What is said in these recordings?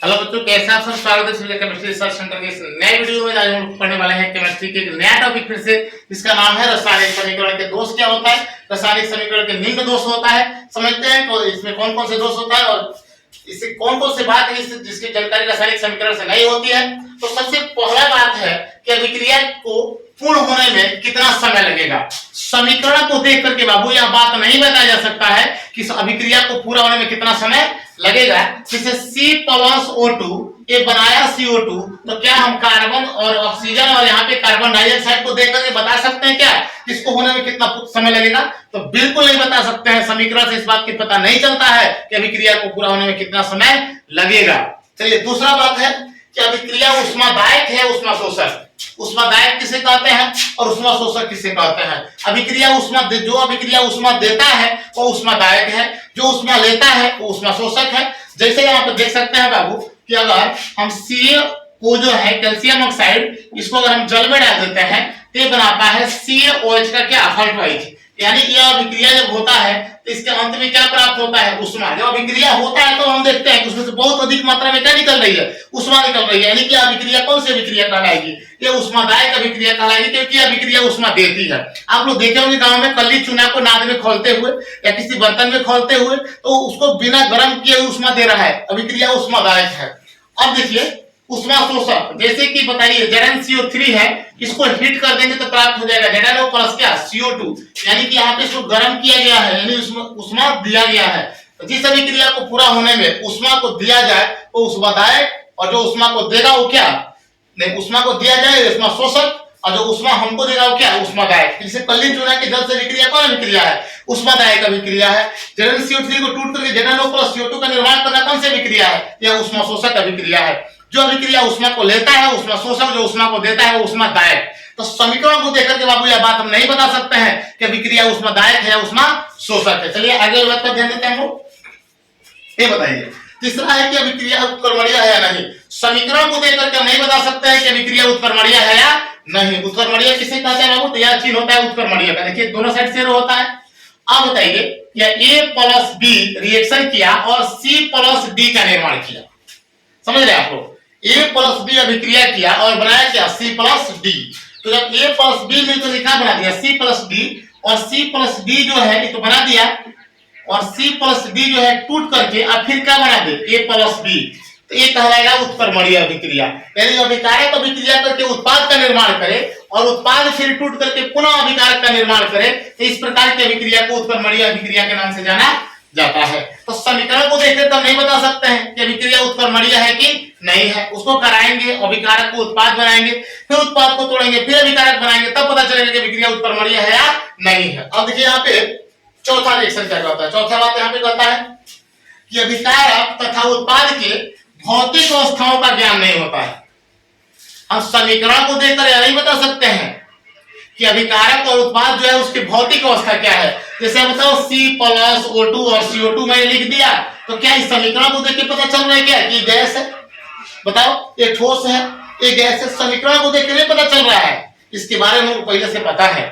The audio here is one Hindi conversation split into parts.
हेलो बच्चों, कैसे आप सब? स्वागत है फिजिकल केमिस्ट्री रिसर्च सेंटर के इस नए वीडियो में। आज हम पढ़ने वाले हैं केमिस्ट्री के एक नया टॉपिक फिर से, जिसका नाम है रासायनिक समीकरण के दोष क्या होता है, रासायनिक समीकरण के निम्न दोष होता है। समझते हैं तो इसमें कौन कौन से दोष होता है और इससे कौन कौन से बात है जिसकी जानकारी रासायनिक समीकरण से नहीं होती है। तो सबसे पहला बात है कि अभिक्रिया को पूर्ण होने में कितना समय लगेगा। समीकरण को देख करके बाबू यह बात नहीं बताया जा सकता है कि अभिक्रिया को पूरा होने में कितना समय लगेगा। जैसे C+O2 ये बनाया CO2, तो क्या हम कार्बन और ऑक्सीजन और यहाँ पे कार्बन डाइऑक्साइड को देख करके बता सकते हैं क्या इसको होने में कितना समय लगेगा? तो बिल्कुल नहीं बता सकते हैं। समीकरण से इस बात की पता नहीं चलता है कि अभिक्रिया को पूरा होने में कितना समय लगेगा। चलिए, दूसरा बात है कि अभिक्रिया उष्मादायक है उष्मा शोषक। उष्मादायक किसे कहते हैं और उष्मा शोषक किसे कहते हैं? अभिक्रिया जो अभिक्रिया उष्मा देता है वो उष्मादायक है, जो उष्मा लेता है वो उष्मा शोषक है। जैसे यहाँ पे देख सकते हैं बाबू कि अगर हम Ca को जो है कैल्शियम ऑक्साइड, इसको अगर हम जल में डाल देते हैं तो ये बनाता है CaOH का क्या हल्फाइड। यानी यह अभिक्रिया जब होता है तो इसके अंत में क्या प्राप्त होता है? उष्मा। जब अभिक्रिया होता है तो हम देखते हैं कि उसमें से बहुत अधिक मात्रा में क्या निकल रही है? उष्मा निकल रही है। यानी कि अभिक्रिया कौन सी अभिक्रिया कहलाएगी? ये उष्मादायक अभिक्रिया कहलाएगी, क्योंकि अभिक्रिया उष्मा देती है। आप लोग देखे होंगे गांव में कली चूना को नाद में खोलते हुए या किसी बर्तन में खोलते हुए, तो उसको बिना गर्म किए उष्मा दे रहा है, अभिक्रिया उष्मादायक है। अब देखिए उष्मा शोषक, जैसे कि बताइए ZnCO3 है, इसको हीट कर देंगे तो प्राप्त हो जाएगा ZnO प्लस क्या CO2। यानी कि यहाँ पे इसको गर्म किया गया है, यानी उष्मा दिया गया है। तो जिस अभिक्रिया को पूरा होने में उष्मा को दिया जाए वो उष्मादायक, और जो उष्मा को देगा वो क्या नहीं, उष्मा को दिया जाए उष्मा शोषक, और जो उष्मा हमको देगा वो क्या उष्मादायक। जैसे कल्ली चूना के जल से अभिक्रिया कौन अभिक्रिया है? उष्मादायक अभिक्रिया है। ZnCO3 को टूट करके ZnO प्लस CO2 का निर्माण करना कौन सी अभिक्रिया है? यह उष्मा शोषक अभिक्रिया है। जो अभिक्रिया उष्मा को लेता है उष्मा शोषक, जो उष्मा को देता है वो उष्मादायक। तो समीकरण को देखकर के बाबू यह बात हम नहीं बता सकते हैं कि अभिक्रिया उष्मादायक है या उष्मा शोषक है। चलिए आगे बात पर ध्यान देते हैं हम लोग। ये बताइए तीसरा है कि अभिक्रिया उत्क्रमणीय है या नहीं। समीकरण को देखकर के हम नहीं बता सकते हैं कि अभिक्रिया उत्क्रमणीय है या नहीं। उत्क्रमणीय किसे कहते हैं बाबू? तो यह चिन्ह होता है उत्क्रमणीय का। देखिए दोनों साइड से होता है। अब बताइए A+B रिएक्शन किया और C+D का निर्माण किया। समझ रहे आप लोग? A+B अभिक्रिया किया और बनाया क्या C+D। तो जब A+B में तो लिखा बना दिया C+D, और C+D जो है ये तो बना दिया, और C+D जो है टूट करके अब फिर क्या बना दे A+B, तो ये कहलाएगा उत्क्रमणीय अभिक्रिया। यानी अभिकारक अभिक्रिया करके उत्पाद का निर्माण करे और उत्पाद फिर टूट करके पुनः अभिकारक का निर्माण करे, तो इस प्रकार की अभिक्रिया को उत्क्रमणीय अभिक्रिया के नाम से जाना जाता है। तो समीकरण को देखकर तो हम नहीं बता सकते हैं कि अभिक्रिया उत्क्रमणीय है कि नहीं है। उसको कराएंगे, अभिकारक को उत्पाद बनाएंगे, फिर उत्पाद को तोड़ेंगे, फिर अभिकारक बनाएंगे, तब पता चलेगा कि अभिक्रिया उत्क्रमणीय है या नहीं है। अब देखिए यहाँ पे चौथा रिएक्शन क्या कहता है। चौथा बात यहाँ पे कहता है कि अभिकारक तथा उत्पाद के भौतिक अवस्थाओं का ज्ञान नहीं होता है। हम समीकरण को देखकर यह नहीं बता सकते हैं कि अभिकारक और उत्पाद जो है उसकी भौतिक अवस्था क्या है। जैसे बताओ C+O2 और CO2 मैंने लिख दिया, तो क्या इस समीकरण को देख के पता चल रहा है क्या कि गैस है? बताओ, ये ठोस है, ये गैस है। समीकरण को देख के नहीं पता चल रहा है, इसके बारे में पहले से पता है।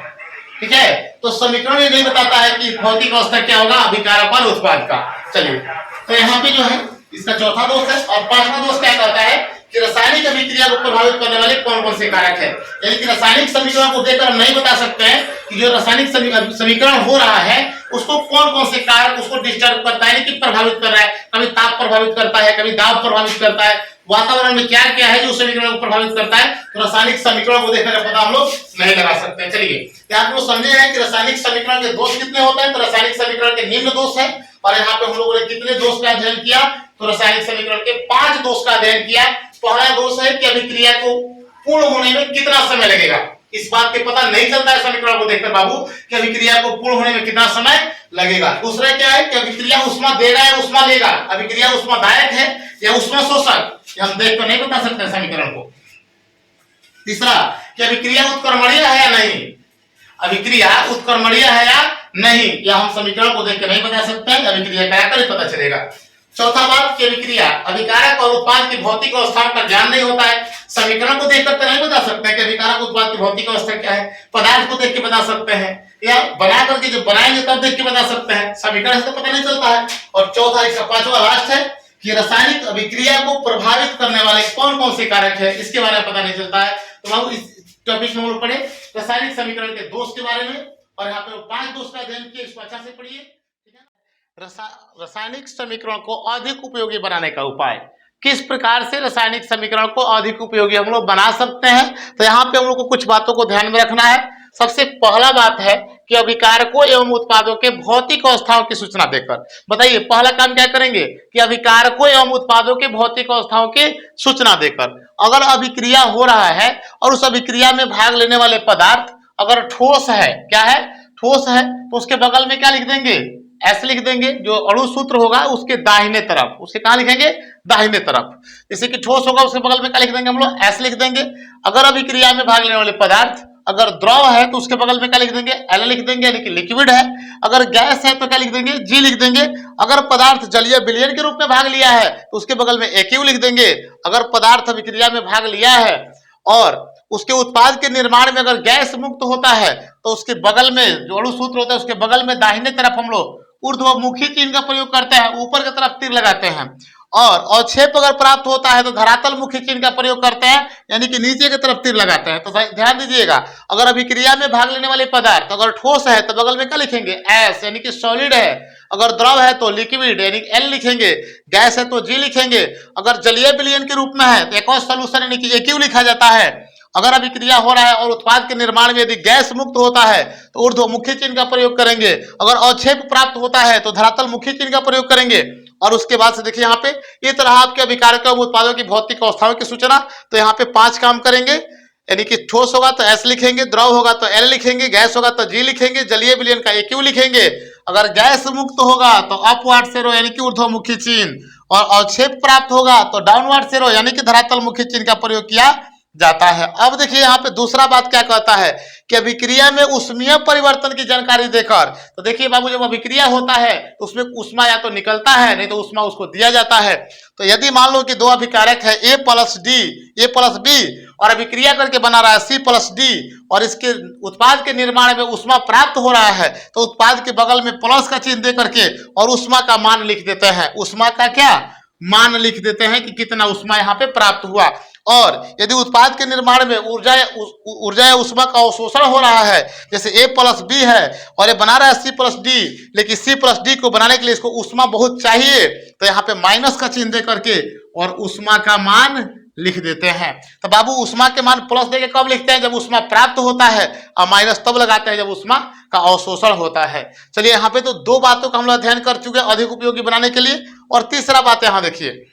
ठीक है, तो समीकरण ये नहीं बताता है कि भौतिक अवस्था क्या होगा अभिकारक और उत्पाद का। चलिए, तो यहाँ पे जो है इसका चौथा दोष है। और पांचवा दोष क्या कहता है कि रासायनिक अभिक्रिया को प्रभावित करने वाले कौन कौन से कारक है। यानी कि रासायनिक समीकरण को देखकर हम नहीं बता सकते हैं कि जो रासायनिक समीकरण हो रहा है उसको कौन कौन से कारक उसको डिस्टर्ब करता है, यानी कि प्रभावित कर रहा है। कभी ताप प्रभावित करता है, कभी दाब प्रभावित करता है, वातावरण में क्या क्या है जो समीकरण को प्रभावित करता है। तो रासायनिक समीकरण को देखकर पता हम लोग नहीं लगा सकते हैं। चलिए, क्या आप लोग समझे हैं कि रासायनिक समीकरण के दोष कितने होते हैं? तो रासायनिक समीकरण के निम्न दोष है। और यहाँ पे हम लोगों ने कितने दोष का अध्ययन किया? तो रासायनिक समीकरण के 5 दोष का अध्ययन किया। पहला दोष है कि अभिक्रिया को पूर्ण होने में कितना समय लगेगा। इस बात के पता नहीं चलता है समीकरण को देखकर बाबू कि अभिक्रिया को पूर्ण होने में कितना समय लगेगा। दूसरा क्या है कि अभिक्रिया उष्मा देगा या उष्मा लेगा, अभिक्रिया उष्मादायक है या उष्मा शोषक, हम देख कर नहीं बता सकते समीकरण को। तीसरा कि अभिक्रिया उत्क्रमणीय है या नहीं, अभिक्रिया उत्क्रमणीय है या नहीं, या हम समीकरण को देख कर नहीं बता सकते हैं, अभिक्रिया कराकर ही पता चलेगा। चौथा बात कि अभिक्रिया अभिकारक और उत्पाद की भौतिक अवस्थाओं का ज्ञान नहीं होता है। समीकरण को देखकर तो नहीं बता सकते कि अभिकारक उत्पाद की भौतिक अवस्था क्या है। पदार्थ को देख के बता सकते हैं या बना करके जब बनाएंगे तब देख के बता सकते हैं, समीकरण से तो पता नहीं चलता है। और चौथा इसका पांचवा लास्ट है कि रासायनिक अभिक्रिया को प्रभावित करने वाले कौन कौन से कारक है, इसके बारे में पता नहीं चलता है। तो बाबू इस टॉपिक में हम लोग पढ़े रासायनिक समीकरण के दोष के बारे में, और यहाँ पे 5 दोष का अध्ययन किया, इसको अच्छा से पढ़िए, ठीक है। रासायनिक समीकरण को अधिक उपयोगी बनाने का उपाय, किस प्रकार से रासायनिक समीकरण को अधिक उपयोगी हम लोग बना सकते हैं। तो यहाँ पे हम लोग को कुछ बातों को ध्यान में रखना है। सबसे पहला बात है कि अभिकारकों एवं उत्पादों के भौतिक अवस्थाओं की सूचना देकर, बताइए पहला काम क्या करेंगे कि अभिकारकों एवं उत्पादों के भौतिक अवस्थाओं की सूचना देकर, अगर अभिक्रिया हो रहा है और उस अभिक्रिया में भाग लेने वाले पदार्थ अगर ठोस है, क्या है, ठोस है, तो उसके बगल में क्या लिख देंगे, ऐसे लिख देंगे, जो अणु सूत्र होगा उसके दाहिने तरफ, उसके कहां लिखेंगे, दाहिने तरफ। जैसे कि ठोस होगा उसके बगल में क्या लिख देंगे हम लोग, ऐसे लिख देंगे। अगर अभिक्रिया में भाग लेने वाले पदार्थ अगर द्रव है तो उसके बगल में क्या लिख देंगे, एल लिख देंगे, यानी कि लिक्विड है। अगर गैस है तो क्या लिख देंगे, जी लिख देंगे। अगर पदार्थ जलीय विलयन के रूप में भाग लिया है तो उसके बगल में एक्यू लिख देंगे। अगर पदार्थ अभिक्रिया में भाग लिया है और उसके उत्पाद के निर्माण में अगर गैस मुक्त होता है तो उसके बगल में जो अणु सूत्र होता है उसके बगल में दाहिने तरफ हम लोग ऊर्ध्वमुखी चिन्ह का प्रयोग करते हैं, ऊपर की तरफ तीर लगाते हैं। और अवक्षेप अगर प्राप्त होता है तो धरातल मुखी चिन्ह का प्रयोग करते हैं, यानी कि नीचे की तरफ तीर लगाते हैं। तो ध्यान दीजिएगा, अगर अभिक्रिया में भाग लेने वाले पदार्थ अगर ठोस है तो बगल में क्या लिखेंगे, एस, यानी कि सॉलिड है। अगर द्रव है तो लिक्विड यानी एल लिखेंगे, गैस है तो जी लिखेंगे। अगर जलीय विलयन के रूप में है तो एक्वस सॉल्यूशन यानी कि एक्यू लिखा जाता है। अगर अभिक्रिया हो रहा है और उत्पाद के निर्माण में यदि गैस मुक्त होता है तो ऊर्ध्वमुखी चिन्ह का प्रयोग करेंगे। अगर अवक्षेप प्राप्त होता है तो धरातल मुखी चिन्ह का प्रयोग करेंगे। और उसके बाद से देखिए यहाँ पे ये तरह आपके अभिकारकों एवं उत्पादों की भौतिक अवस्थाओं की सूचना, तो यहाँ पे 5 काम करेंगे, यानी कि ठोस होगा तो एस लिखेंगे, द्रव होगा तो एल लिखेंगे, गैस होगा तो जी लिखेंगे, जलीय विलयन का एक्यू लिखेंगे। अगर गैस मुक्त होगा तो अपवार्ड सेरो यानी कि ऊर्ध्वमुखी चिन्ह, और अवक्षेप प्राप्त होगा तो डाउनवर्ड सेरो यानी कि धरातल मुखी चिन्ह का प्रयोग किया जाता है। अब देखिए यहाँ पे दूसरा बात क्या कहता है कि अभिक्रिया में ऊष्मीय परिवर्तन की जानकारी देकर, तो देखिए बाबू जब अभिक्रिया होता है तो उसमें ऊष्मा या तो निकलता है, नहीं तो ऊष्मा उसको दिया जाता है। तो यदि मान लो कि 2 अभिकारक है A plus D, A plus B, और अभिक्रिया करके बना रहा है C प्लस डी, और इसके उत्पाद के निर्माण में ऊष्मा प्राप्त हो रहा है, तो उत्पाद के बगल में प्लस का चिन्ह दे करके और ऊष्मा का मान लिख देते हैं। ऊष्मा का क्या मान लिख देते हैं कि कितना ऊष्मा यहाँ पे प्राप्त हुआ। और यदि उत्पाद के निर्माण में ऊर्जा या ऊष्मा का अवशोषण हो रहा है, जैसे A प्लस बी है और ये बना रहा है C प्लस डी, लेकिन C प्लस डी को बनाने के लिए इसको ऊष्मा बहुत चाहिए, तो यहाँ पे माइनस का चिन्ह दे करके और ऊष्मा का मान लिख देते हैं। तो बाबू ऊष्मा के मान प्लस देके कब लिखते हैं, जब ऊष्मा प्राप्त होता है, और माइनस तब लगाते हैं जब ऊष्मा का अवशोषण होता है। चलिए यहाँ पे तो 2 बातों का हम लोग अध्ययन कर चुके हैं अधिक उपयोगी बनाने के लिए। और तीसरा बात यहाँ देखिए,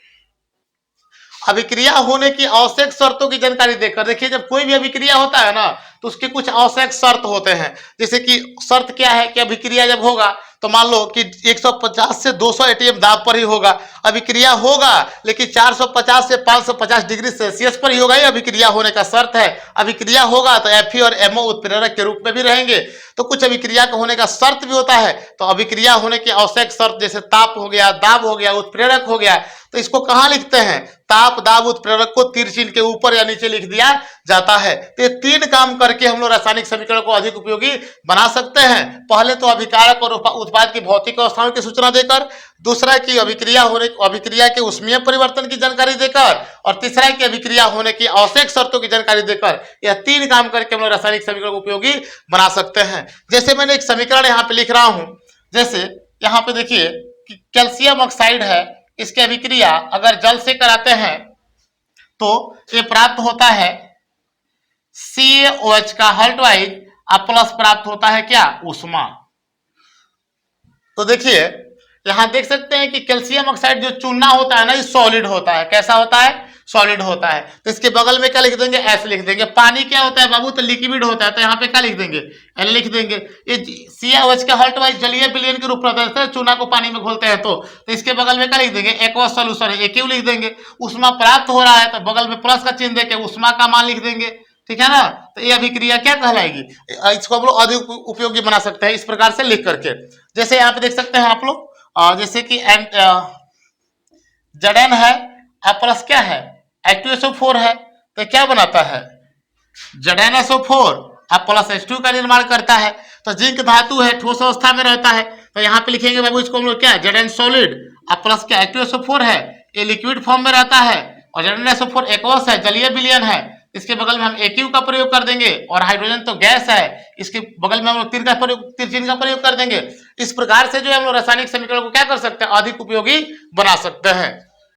अभिक्रिया होने की आवश्यक शर्तों की जानकारी देकर, देखिए जब कोई भी अभिक्रिया होता है ना तो उसके कुछ आवश्यक शर्त होते हैं। जैसे कि शर्त क्या है कि अभिक्रिया जब होगा तो मान लो कि 150 से 200 एटीएम दाब पर ही होगा, अभिक्रिया होगा लेकिन 450 से 550 डिग्री सेल्सियस पर ही होगा, ये अभिक्रिया होने का शर्त है। अभिक्रिया होगा तो Fe और MO उत्प्रेरक के रूप में भी रहेंगे। तो कुछ अभिक्रिया का होने का शर्त भी होता है। तो अभिक्रिया होने की आवश्यक शर्त जैसे ताप हो गया, दाब हो गया, उत्प्रेरक हो गया, तो इसको कहाँ लिखते हैं, ताप, दाब, उत्प्रेरक को तीर चिन्ह के ऊपर या नीचे लिख दिया जाता है। तो ये 3 काम करके हम लोग रासायनिक समीकरण को अधिक उपयोगी बना सकते हैं। पहले तो अभिकारक और उत्पाद की भौतिक अवस्थाओं की सूचना देकर, दूसरा की अभिक्रिया के ऊष्मीय परिवर्तन की जानकारी देकर, और तीसरा की अभिक्रिया होने की आवश्यक शर्तों की जानकारी देकर, यह 3 काम करके हम लोग रासायनिक समीकरण को उपयोगी बना सकते हैं। जैसे मैंने एक समीकरण यहाँ पे लिख रहा हूं, जैसे यहाँ पे देखिए कि कैल्शियम ऑक्साइड है, इसकी अभिक्रिया अगर जल से कराते हैं तो ये प्राप्त होता है CaOH का हल्टवाइज, अब प्लस प्राप्त होता है क्या, ऊष्मा। तो देखिए यहां देख सकते हैं कि कैल्शियम ऑक्साइड जो चूना होता है ना, ये सॉलिड होता है। कैसा होता है, सॉलिड होता है। तो इसके बगल में क्या लिख देंगे, एस लिख देंगे। पानी क्या होता है बाबू, तो लिक्विड होता है, तो यहाँ पे क्या लिख देंगे, एल लिख देंगे। ये CaOH का हल्टवाइज जलीय विलयन के रूप में होता है, चूना को पानी में घोलते हैं तो इसके बगल में क्या लिख देंगे, एक्वस सॉल्यूशन है, एक्यू लिख देंगे। ऊष्मा प्राप्त हो रहा है तो बगल में प्लस का चिन्ह देके ऊष्मा का मान लिख देंगे, ठीक है ना। तो ये अभिक्रिया क्या कहलाएगी, इसको हम लोग अधिक उपयोगी बना सकते हैं इस प्रकार से लिख करके। जैसे यहाँ पे देख सकते हैं आप लोग, जैसे कि Zn है, अब प्लस क्या है, H2SO4 है, तो क्या बनाता है, ZnSO4, अब प्लस H2 का निर्माण करता है। तो जिंक धातु है, ठोस अवस्था में रहता है, तो यहाँ पे लिखेंगे बाबू इसको हम लोग क्या, Zn सॉलिड, अब प्लस क्या, H2SO4 है, ये लिक्विड फॉर्म में रहता है और N2SO4 एक्वस है, जलीय विलयन है, इसके बगल में हम AQ का प्रयोग कर देंगे और हाइड्रोजन तो गैस है, इसके बगल में हम लोग तिरचिन का प्रयोग कर देंगे। इस प्रकार से जो है हम लोग रासायनिक समीकरण को क्या कर सकते हैं, अधिक उपयोगी बना सकते हैं।